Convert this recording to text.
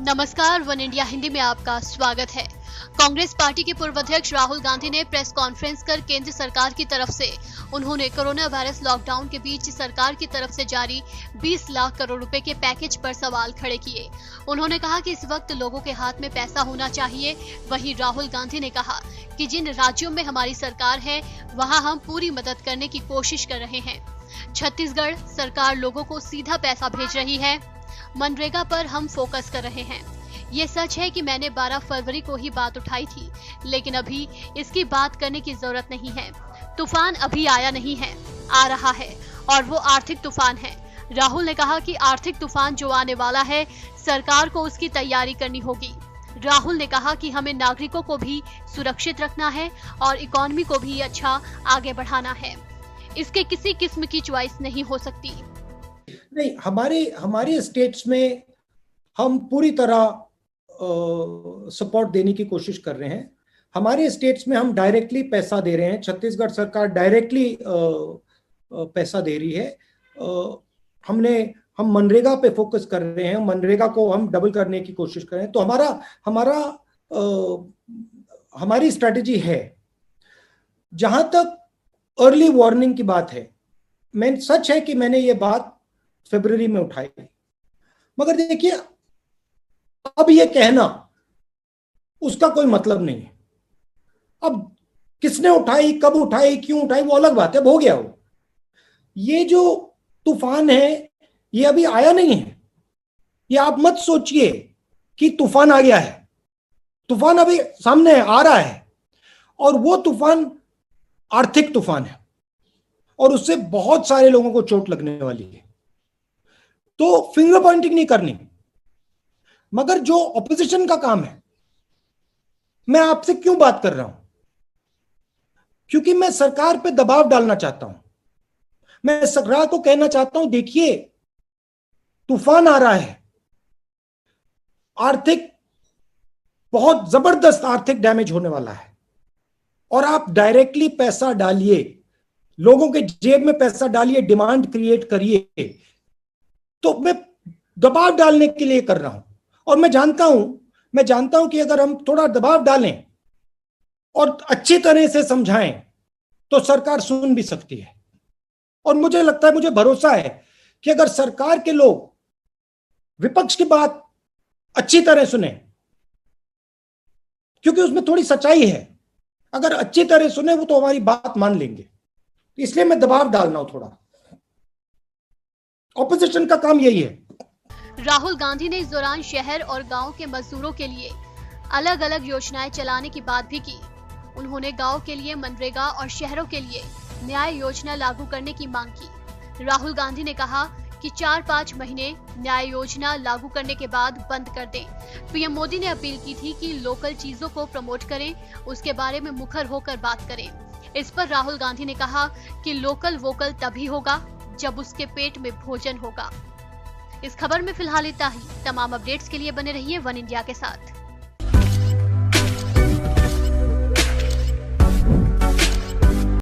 नमस्कार, one India Hindi में आपका स्वागत है। कांग्रेस पार्टी के पूर्व अध्यक्ष राहुल गांधी ने प्रेस कॉन्फ्रेंस कर केंद्र सरकार की तरफ से उन्होंने कोरोना वायरस लॉकडाउन के बीच सरकार की तरफ से जारी 20 लाख करोड़ रुपए के पैकेज पर सवाल खड़े किए। उन्होंने कहा कि इस वक्त लोगों के हाथ में पैसा होना चाहिए। वहीं राहुल गांधी ने कहा कि जिन राज्यों में हमारी सरकार है वहां हम पूरी मदद करने की कोशिश कर रहे हैं। छत्तीसगढ़ सरकार लोगों को सीधा पैसा भेज रही है। मनरेगा पर हम फोकस कर रहे हैं। ये सच है कि मैंने 12 फरवरी को ही बात उठाई थी, लेकिन अभी इसकी बात करने की जरूरत नहीं है। तूफान अभी आया नहीं है, आ रहा है और वो आर्थिक तूफान है। राहुल ने कहा कि आर्थिक तूफान जो आने वाला है, सरकार को उसकी तैयारी करनी होगी। राहुल ने कहा कि हमें नागरिकों को भी सुरक्षित रखना है और इकोनॉमी को भी अच्छा आगे बढ़ाना है। इसके किसी किस्म की चॉइस नहीं हो सकती। नहीं, हमारे स्टेट्स में हम पूरी तरह सपोर्ट देने की कोशिश कर रहे हैं। हमारे स्टेट्स में हम डायरेक्टली पैसा दे रहे हैं। छत्तीसगढ़ सरकार डायरेक्टली पैसा दे रही है। हम मनरेगा पे फोकस कर रहे हैं। मनरेगा को हम डबल करने की कोशिश कर रहे हैं। तो हमारी स्ट्रेटेजी है। जहां तक अर्ली वार्निंग की बात है, सच है कि मैंने ये बात फरवरी में उठाई, मगर देखिए अब ये कहना उसका कोई मतलब नहीं है। अब किसने उठाई, कब उठाई, क्यों उठाई, वो अलग बात है, हो गया वो। ये जो तूफान है ये अभी आया नहीं है। ये आप मत सोचिए कि तूफान आ गया है। तूफान अभी सामने आ रहा है और वो तूफान आर्थिक तूफान है और उससे बहुत सारे लोगों को चोट लगने वाली है। तो फिंगर पॉइंटिंग नहीं करनी, मगर जो ऑपोजिशन का काम है, मैं आपसे क्यों बात कर रहा हूं? क्योंकि मैं सरकार पे दबाव डालना चाहता हूं। मैं सरकार को कहना चाहता हूं, देखिए तूफान आ रहा है, बहुत जबरदस्त आर्थिक डैमेज होने वाला है और आप डायरेक्टली पैसा डालिए, लोगों के जेब में पैसा डालिए, डिमांड क्रिएट करिए। तो मैं दबाव डालने के लिए कर रहा हूं और मैं जानता हूं कि अगर हम थोड़ा दबाव डालें और अच्छी तरह से समझाएं तो सरकार सुन भी सकती है। और मुझे लगता है, मुझे भरोसा है कि अगर सरकार के लोग विपक्ष की बात अच्छी तरह सुने, क्योंकि उसमें थोड़ी सच्चाई है, अगर अच्छी तरह सुने वो तो हमारी बात मान लेंगे। इसलिए मैं दबाव डाल रहा हूं थोड़ा। ऑपोजिशन का काम यही है। राहुल गांधी ने इस दौरान शहर और गांव के मजदूरों के लिए अलग अलग योजनाएं चलाने की बात भी की। उन्होंने गांव के लिए मनरेगा और शहरों के लिए न्याय योजना लागू करने की मांग की। राहुल गांधी ने कहा कि 4-5 महीने न्याय योजना लागू करने के बाद बंद कर दें। पीएम मोदी ने अपील की थी कि लोकल चीजों को प्रमोट करें, उसके बारे में मुखर होकर बात करें। इस पर राहुल गांधी ने कहा कि लोकल वोकल तभी होगा जब उसके पेट में भोजन होगा। इस खबर में फिलहाल इतना ही। तमाम अपडेट्स के लिए बने रहिए वन इंडिया के साथ।